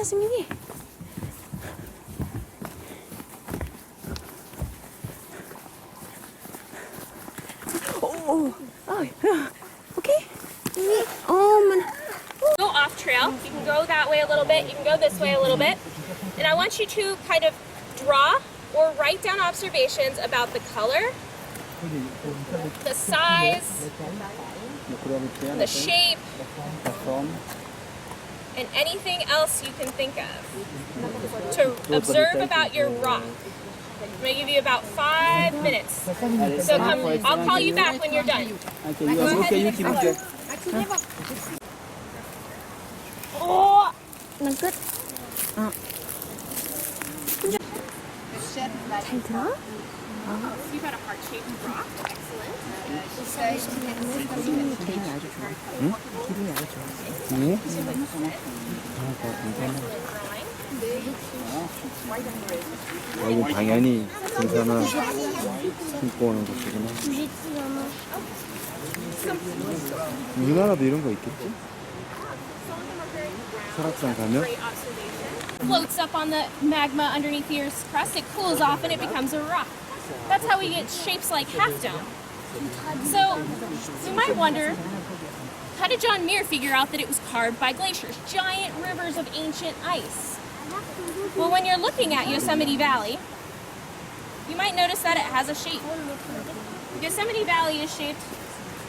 승민이. Okay. Go off trail. You can go that way a little bit. You can go this way a little bit. And I want you to kind of draw or write down observations about the color, the size, the shape, and anything else you can think of to observe about your rock. I'm going to give you about 5 minutes. So I'll call you back when you're done. Go ahead and color. 난 끝. 잘 들어? You've got a heart-shaped rock. 승민이 기분이 아주 좋아. 응? 기분이 아주 좋아. 네? 여기 당연히 등산화 신고 오는 곳이구나. 우리나라도 이런 거 있겠지? 설악산 가면? Floats up on the magma underneath the Earth's crust, it cools off and it becomes a rock. That's how we get shapes like half dome. So you might wonder, how did John Muir figure out that it was carved by glaciers, giant rivers of ancient ice? Well, when you're looking at Yosemite Valley, you might notice that it has a shape. Yosemite Valley is shaped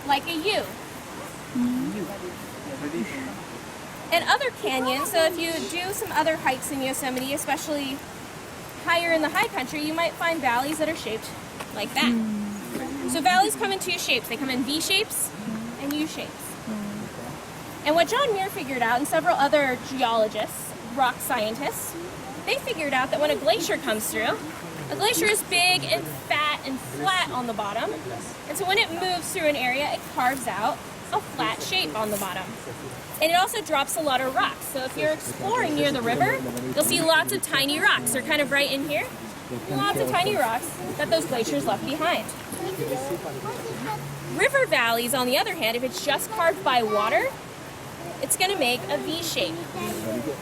like a U. And other canyons, so if you do some other hikes in Yosemite, especially higher in the high country, you might find valleys that are shaped like that. So valleys come in two shapes. They come in V shapes and U shapes. And what John Muir figured out, and several other geologists, rock scientists, they figured out that when a glacier comes through, a glacier is big and fat and flat on the bottom. And so when it moves through an area, it carves out a flat shape on the bottom. And it also drops a lot of rocks. So if you're exploring near the river, you'll see lots of tiny rocks. They're kind of right in here. Lots of tiny rocks that those glaciers left behind. River valleys, on the other hand, if it's just carved by water, it's going to make a V shape.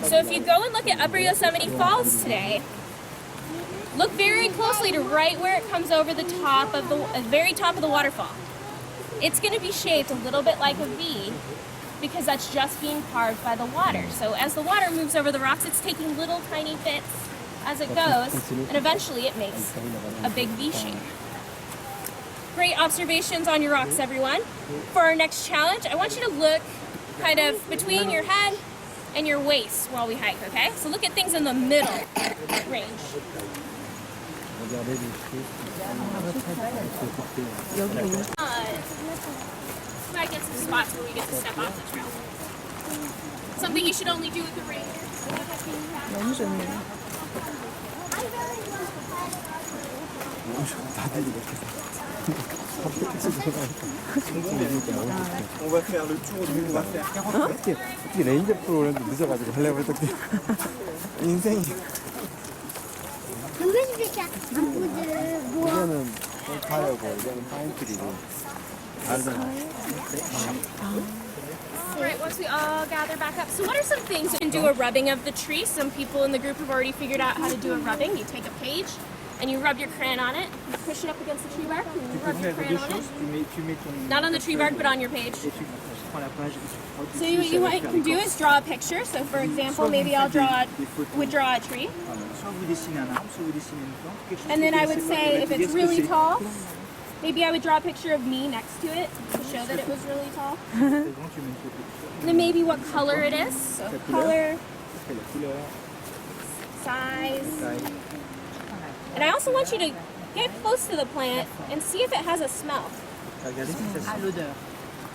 So if you go and look at Upper Yosemite Falls today, look very closely to right where it comes over the top of the very top of the waterfall. It's going to be shaped a little bit like a V because that's just being carved by the water. So as the water moves over the rocks, it's taking little tiny bits as it goes, and eventually it makes a big V shape. Great observations on your rocks, everyone. For our next challenge, I want you to look kind of between your head and your waist while we hike, okay? So look at things in the middle range. Might get some spots where we get to step off the trail. Something you should only do with the ring. 너무 좋네. 다들 이렇게 On va faire le tour du on va faire 40 mètres. 어떻게 레인저 프로그램도 늦어가지고 하려고 했더니 인생이 이거는 파이어고 이거는 파인트리고 다르잖아. Alright, once we all gather back up. So what are some things you can do a rubbing of the tree? Some people in the group have already figured out how to do a rubbing. You take a page and you rub your crayon on it. You push it up against the tree bark and you rub your crayon on it. Not on the tree bark, but on your page. So what you can do is draw a picture. So for example, maybe I'll draw a tree. And then I would say if it's really tall, maybe I would draw a picture of me next to it to show that it was really tall. And then maybe what color it is. So color, size. And I also want you to get close to the plant and see if it has a smell.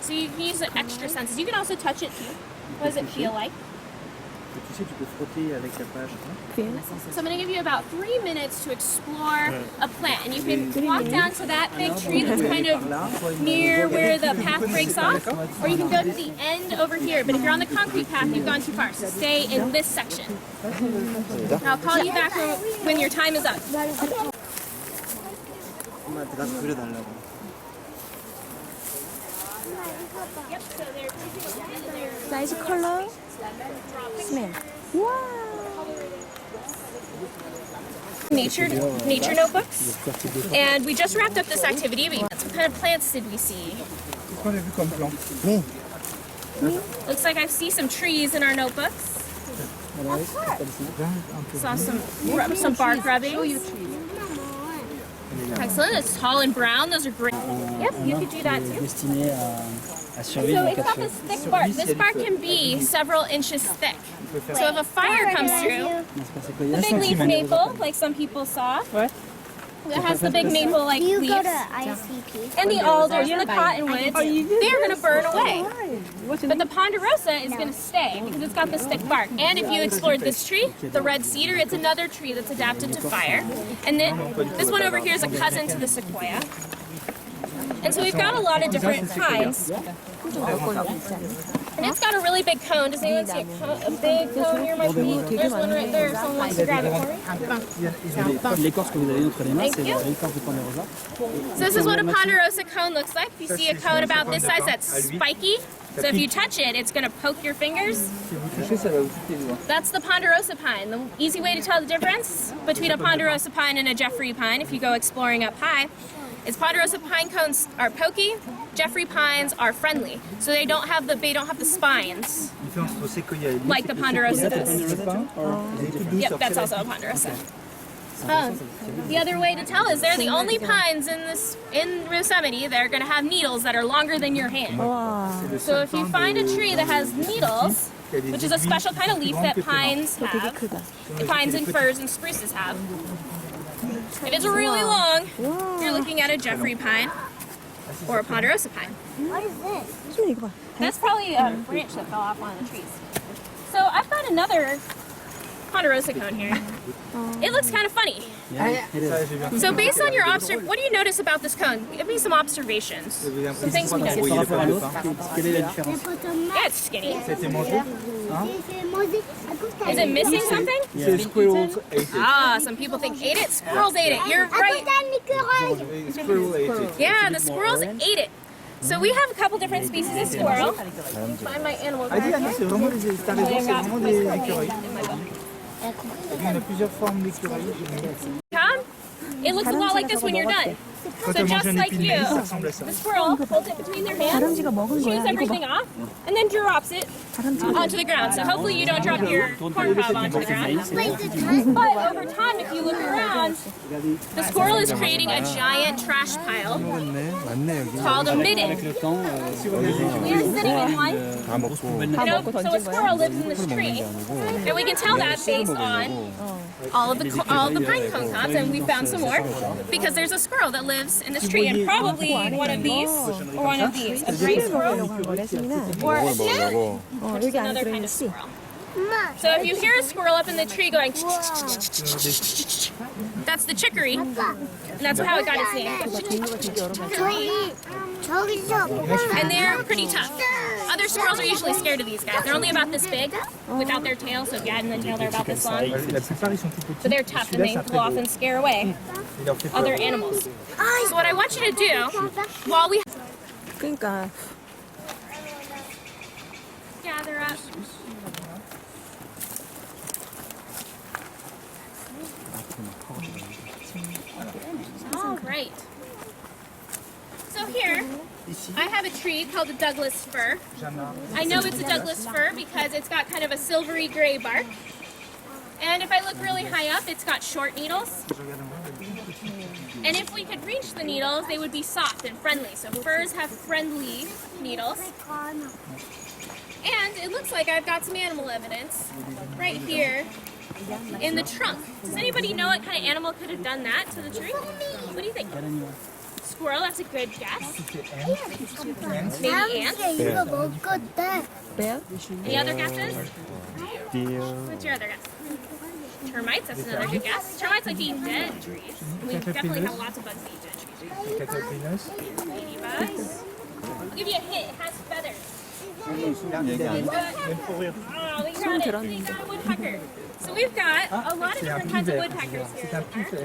So you can use the extra senses. You can also touch it too. What does it feel like? So I'm going to give you about 3 minutes to explore a plant. And you can walk down to that big tree that's kind of near where the path breaks off. Or you can go to the end over here. But if you're on the concrete path, you've gone too far. So stay in this section. And I'll call you back when your time is up. 엄마한테 가서 그려달라고. Yep, so they're taking a pen and they're 사이즈 컬러 스멜. 와. nature notebooks, and we just wrapped up this activity. What kind of plants did we see? Looks like I see some trees in our notebooks. Saw some bark rubbing. Excellent. It's tall and brown. Those are great. Yep, you could do that too. So it's got this thick bark. This bark can be several inches thick. So if a fire comes through, the big leaf maple, like some people saw, it has the big maple-like You leaves. go to ICP. And the alders and the cottonwoods, they're going to burn away. But the ponderosa is going to stay because it's got this thick bark. And if you explored this tree, the red cedar, it's another tree that's adapted to fire. And then this one over here is a cousin to the sequoia. And so we've got a lot of different kinds. And it's got a really big cone. Does anyone see a big cone near my feet? There's one right there. If someone wants to grab it for me. Thank you. So this is what a ponderosa cone looks like. If you see a cone about this size that's spiky, so if you touch it, it's going to poke your fingers. That's the ponderosa pine. The easy way to tell the difference between a ponderosa pine and a Jeffrey pine, if you go exploring up high, is ponderosa pine cones are pokey, Jeffrey pines are friendly. So they don't have the spines like the ponderosa does. Yep, that's also a ponderosa. The other way to tell is they're the only pines in Yosemite that are going to have needles that are longer than your hand. So if you find a tree that has needles, which is a special kind of leaf that pines have, pines and firs and spruces have. If it's really long, you're looking at a Jeffrey pine or a ponderosa pine. What is this? That's probably a branch that fell off one of the trees. So I've got another ponderosa cone here. It looks kind of funny. So based on your what do you notice about this cone? Give me some observations. Some things we notice. Yeah, it's skinny. Is it missing something? Squirrels ate it. Ah, some people think ate it. Squirrels ate it. You're right. Squirrel ate it. Yeah, the squirrels ate it. So we have a couple different species of squirrel. Find my animal Ah, dis, card. Annie, c'est vraiment t'as raison, c'est vraiment des écureuils. In my book. Il y a plusieurs formes d'écureuils. Tom, it looks a lot like this when you're done. Quand So tu manges just un like épine you, ça ressemble à ça. the squirrel holds it between their hands, 다람쥐가 먹은 chews 거야. 이거 everything 봐. off, and then drops it onto the ground. So hopefully you don't drop your corn cob onto the ground. But over time, if you look around, the squirrel is creating a giant trash pile 맞네 여기. called a midden. We're sitting in one. 다 먹고. You know, so a squirrel lives in this tree, and we can tell that based on all of the pine cone cobs, and we found some more because there's a squirrel that lives in this tree, and probably one of these or one of these, a gray squirrel or a 먹으려고. which is another kind of squirrel. So if you hear a squirrel up in the tree going, that's the chicory, and that's how it got its name. And they're pretty tough. Other squirrels are usually scared of these guys. They're only about this big without their tail, so if you add in the tail, they're about this long. La plupart ils sont tout petits. But they're tough and they will often scare away Il leur fait peur. other animals. So what I want you to do, while we 그러니까 gather up, all right. So here, I have a tree called a Douglas fir. I know it's a Douglas fir because it's got kind of a silvery gray bark. And if I look really high up, it's got short needles. And if we could reach the needles, they would be soft and friendly. So firs have friendly needles. And it looks like I've got some animal evidence right here in the trunk. Does anybody know what kind of animal could have done that to the tree? What do you think? Squirrel, that's a good guess. Maybe ant. 이거 먹었대. bear? Any other guesses? Deer. What's your other guess? Termites, that's another good guess. Termites like to eat dead trees. We definitely have lots of bugs that eat dead trees. Caterpillars. Ladybugs. I'll give you a hint, it has feathers. Même pour rire. Oh, we got it. We got a woodpecker. So we've got a lot of different kinds of woodpeckers C'est here. un puffer.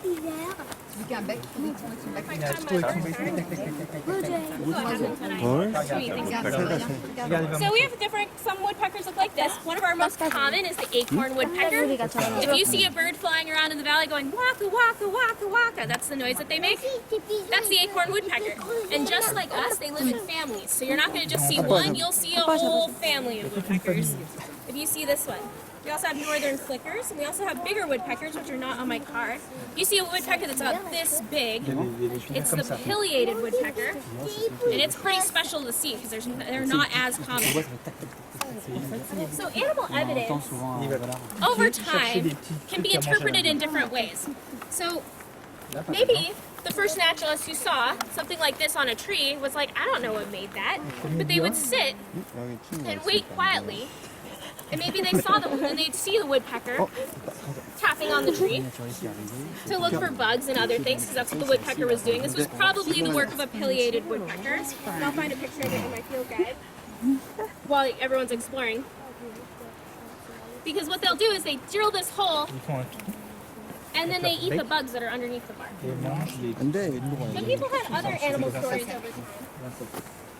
Il a acheté avec son bec. Regardez, So we have different, some woodpeckers look like this. One of our most common is the acorn woodpecker. If you see a bird flying around in the valley going waka waka waka waka, that's the noise that they make. That's the acorn woodpecker. And just like us, they live in families. So you're not going to just see one, you'll see a whole family of woodpeckers. If you see this one. We also have northern flickers, and we also have bigger woodpeckers, which are not on my card. You see a woodpecker that's about this big. It's the pileated woodpecker, and it's pretty special to see because they're not as common. So animal evidence, over time, can be interpreted in different ways. So maybe the first naturalist who saw something like this on a tree was like, I don't know what made that, but they would sit and wait quietly. And maybe they saw and they'd see the woodpecker tapping on the tree to look for bugs and other things, because that's what the woodpecker was doing. This was probably the work of a pileated woodpecker. And I'll find a picture of it in my field guide while everyone's exploring. Because what they'll do is they drill this hole and then they eat the bugs that are underneath the bark. But people had other animal stories over time.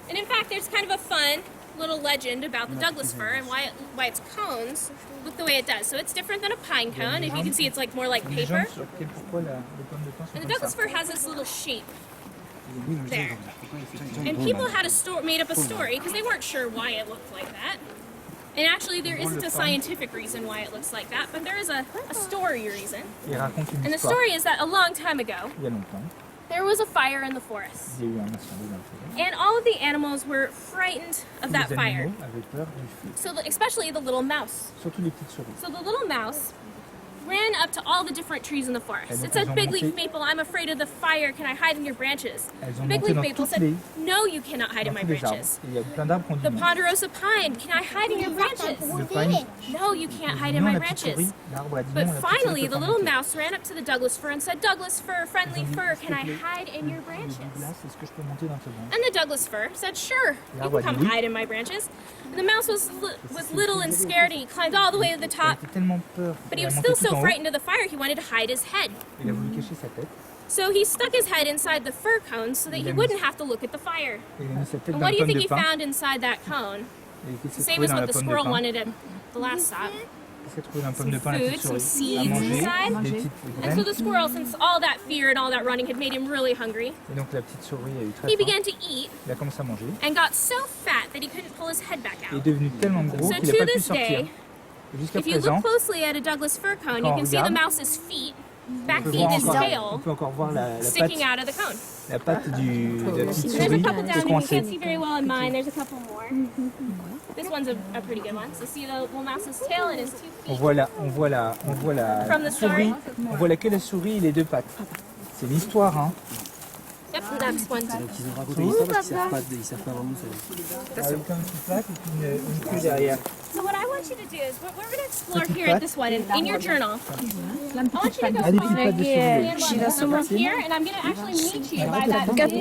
And in fact, there's kind of a fun little legend about the Douglas fir and why its cones look the way it does. So it's different than a pine cone. If you can see, it's like more like paper. And the Douglas fir has this little shape there. And people had made up a story because they weren't sure why it looked like that. And actually, there isn't a scientific reason why it looks like that, but there is a story reason. And the story is that a long time ago, there was a fire in the forest. And all of the animals were frightened of that fire. So especially the little mouse. So the little mouse ran up to all the different trees in the forest. It said, big leaf maple, I'm afraid of the fire. Can I hide in your branches? Big leaf maple said, no, you cannot hide in my branches. The ponderosa pine, can I hide in your branches? No, you can't hide in my branches. But finally, the little mouse ran up to the Douglas fir and said, Douglas fir, friendly fir, can I hide in your branches? And the Douglas fir said, sure, you can come hide in my branches. And the mouse was little and scared, and he climbed all the way to the top. But he was still so frightened of the fire, he wanted to hide his head. So he stuck his head inside the fir cone so that he wouldn't have to look at the fire. And what do you think he found inside that cone? It's the same as what the squirrel wanted at the last stop. Some food, some seeds inside. And so the squirrel, since all that fear and all that running had made him really hungry, he began to eat and got so fat that he couldn't pull his head back out. So to this day, if you look closely at a Douglas fir cone, you can see the mouse's feet, back feet and his tail sticking out of the cone. There's a couple down there. You can't see very well in mine. There's a couple more. This one's a pretty good one. So see the little mouse's tail and his 2 feet. On voit la souris, on voit la queue de la souris et les 2 pattes. C'est l'histoire, hein. Yep, that's one too. Ils ont raconté l'histoire parce qu'ils savent pas vraiment ça. Avec un petit patte et puis une queue derrière. So what I want you to do is, we're going to explore here at this one in your journal. I want you to go find a here, and I'm going to actually meet you by that big